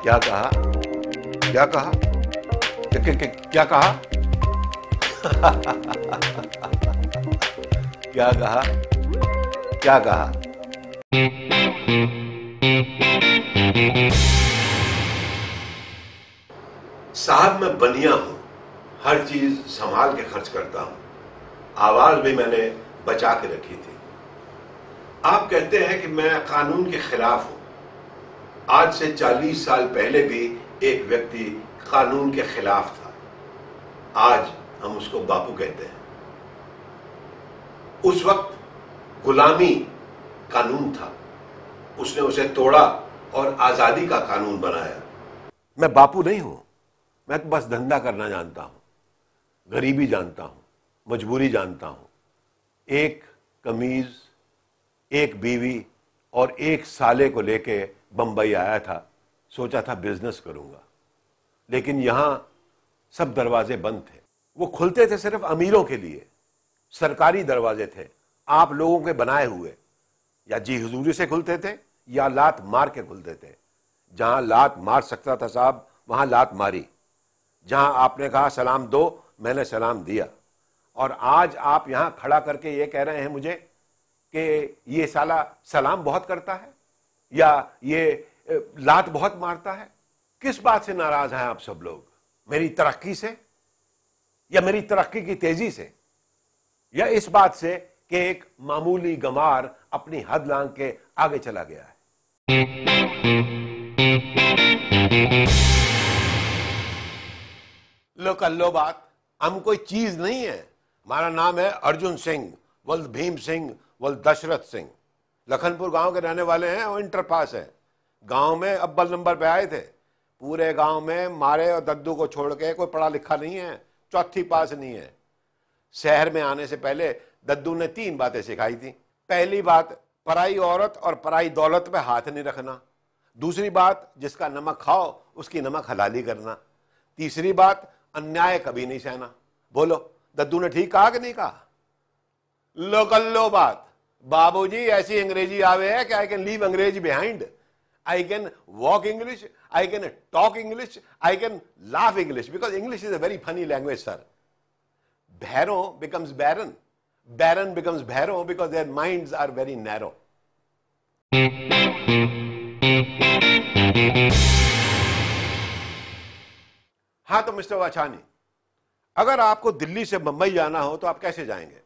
क्या कहा? क्या कहा? क्या कहा? क्या कहा? क्या कहा? साहब मैं बनिया हूं, हर चीज संभाल के खर्च करता हूं, आवाज भी मैंने बचा के रखी थी। आप कहते हैं कि मैं कानून के खिलाफ हूं। आज से 40 साल पहले भी एक व्यक्ति कानून के खिलाफ था, आज हम उसको बापू कहते हैं। उस वक्त गुलामी कानून था, उसने उसे तोड़ा और आजादी का कानून बनाया। मैं बापू नहीं हूं, मैं तो बस धंधा करना जानता हूं, गरीबी जानता हूं, मजबूरी जानता हूं। एक कमीज, एक बीवी और एक साले को लेके बंबई आया था, सोचा था बिजनेस करूंगा, लेकिन यहां सब दरवाजे बंद थे। वो खुलते थे सिर्फ अमीरों के लिए, सरकारी दरवाजे थे, आप लोगों के बनाए हुए। या जी हुजूरी से खुलते थे या लात मार के खुलते थे। जहां लात मार सकता था साहब, वहां लात मारी। जहां आपने कहा सलाम दो, मैंने सलाम दिया। और आज आप यहां खड़ा करके ये कह रहे हैं मुझे कि ये साला सलाम बहुत करता है या ये लात बहुत मारता है। किस बात से नाराज हैं आप सब लोग? मेरी तरक्की से या मेरी तरक्की की तेजी से, या इस बात से कि एक मामूली गंवार अपनी हद लांघ के आगे चला गया है? लो कर लो बात, हम कोई चीज नहीं है। हमारा नाम है अर्जुन सिंह, वल्द भीम सिंह, वल्द दशरथ सिंह। लखनपुर गांव के रहने वाले हैं और इंटर पास है। गांव में अव्वल नंबर पे आए थे। पूरे गांव में मारे और दद्दू को छोड़ के कोई पढ़ा लिखा नहीं है, चौथी पास नहीं है। शहर में आने से पहले दद्दू ने 3 बातें सिखाई थी। पहली बात, पराई औरत और पराई दौलत पे हाथ नहीं रखना। दूसरी बात, जिसका नमक खाओ उसकी नमक हलाली करना। तीसरी बात, अन्याय कभी नहीं सहना। बोलो दद्दू ने ठीक कहा कि नहीं कहा? लो कर लो बात। बाबूजी ऐसी अंग्रेजी आवे है कि आई कैन लीव अंग्रेज behind, I can walk English, I can talk English, I can laugh English, because English is a very funny language sir. Bhairon becomes barren, barren becomes Bhairon because their minds are very narrow. हाँ तो mister वाछानी, अगर आपको दिल्ली से मुंबई जाना हो तो आप कैसे जाएंगे?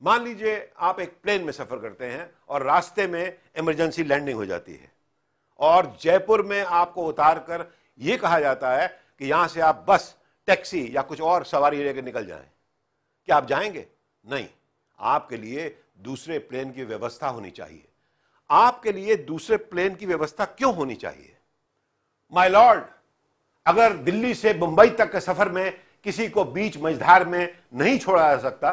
मान लीजिए आप एक प्लेन में सफर करते हैं और रास्ते में इमरजेंसी लैंडिंग हो जाती है और जयपुर में आपको उतारकर यह कहा जाता है कि यहां से आप बस, टैक्सी या कुछ और सवारी लेकर निकल जाएं। क्या आप जाएंगे? नहीं, आपके लिए दूसरे प्लेन की व्यवस्था होनी चाहिए। आपके लिए दूसरे प्लेन की व्यवस्था क्यों होनी चाहिए? माय लॉर्ड, अगर दिल्ली से मुंबई तक के सफर में किसी को बीच मझधार में नहीं छोड़ा जा सकता,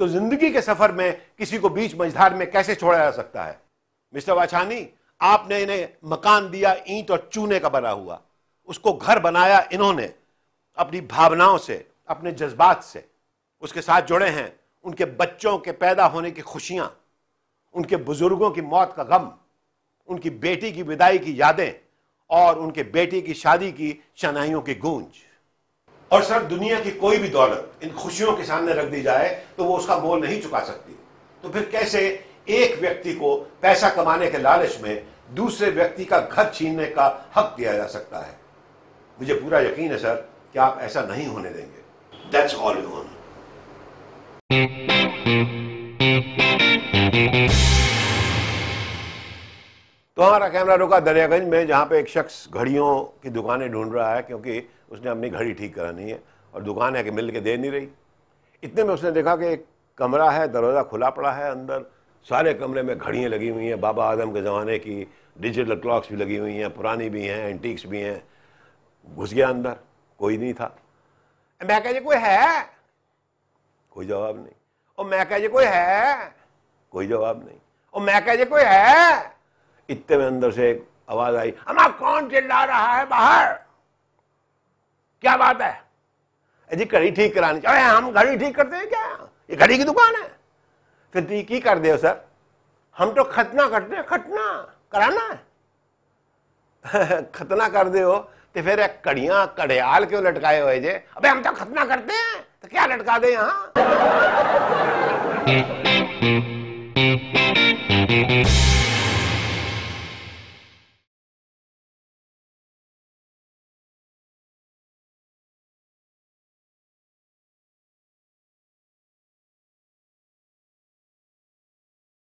तो जिंदगी के सफर में किसी को बीच मझधार में कैसे छोड़ा जा सकता है? मिस्टर वाछानी, आपने इन्हें मकान दिया ईंट और चूने का बना हुआ, उसको घर बनाया इन्होंने अपनी भावनाओं से, अपने जज्बात से। उसके साथ जुड़े हैं उनके बच्चों के पैदा होने की खुशियां, उनके बुजुर्गों की मौत का गम, उनकी बेटी की विदाई की यादें और उनके बेटी की शादी की शनाइयों की गूंज। और सर, दुनिया की कोई भी दौलत इन खुशियों के सामने रख दी जाए तो वो उसका मोल नहीं चुका सकती। तो फिर कैसे एक व्यक्ति को पैसा कमाने के लालच में दूसरे व्यक्ति का घर छीनने का हक दिया जा सकता है? मुझे पूरा यकीन है सर कि आप ऐसा नहीं होने देंगे। That's all you honour. तो हमारा कैमरा रुका दरियागंज में, जहां पे एक शख्स घड़ियों की दुकानें ढूंढ रहा है क्योंकि उसने अपनी घड़ी ठीक करानी है और दुकान है कि मिल के दे नहीं रही। इतने में उसने देखा कि एक कमरा है, दरवाज़ा खुला पड़ा है, अंदर सारे कमरे में घड़ियाँ लगी हुई हैं, बाबा आदम के ज़माने की डिजिटल क्लॉक्स भी लगी हुई हैं, पुरानी भी हैं, एंटीक्स भी हैं। घुस गया अंदर, कोई नहीं था। मैं कह कोई है? कोई जवाब नहीं। और मैं कह कोई है? कोई जवाब नहीं। और मैं कह कोई है? इतने में अंदर से एक आवाज आई, अम्मा कौन चिल्ला रहा है बाहर? क्या बात है? जी घड़ी ठीक करानी। अरे हम घड़ी ठीक करते हैं क्या? ये घड़ी की दुकान है। फिर ठीक ही कर दे सर, हम तो खतना करते हैं, खतना कराना है। खतना कर दे हो तो फिर एक कड़ियां कड़ियाल क्यों लटकाए हुए जे? अबे हम तो खतना करते हैं तो क्या लटका दे यहाँ?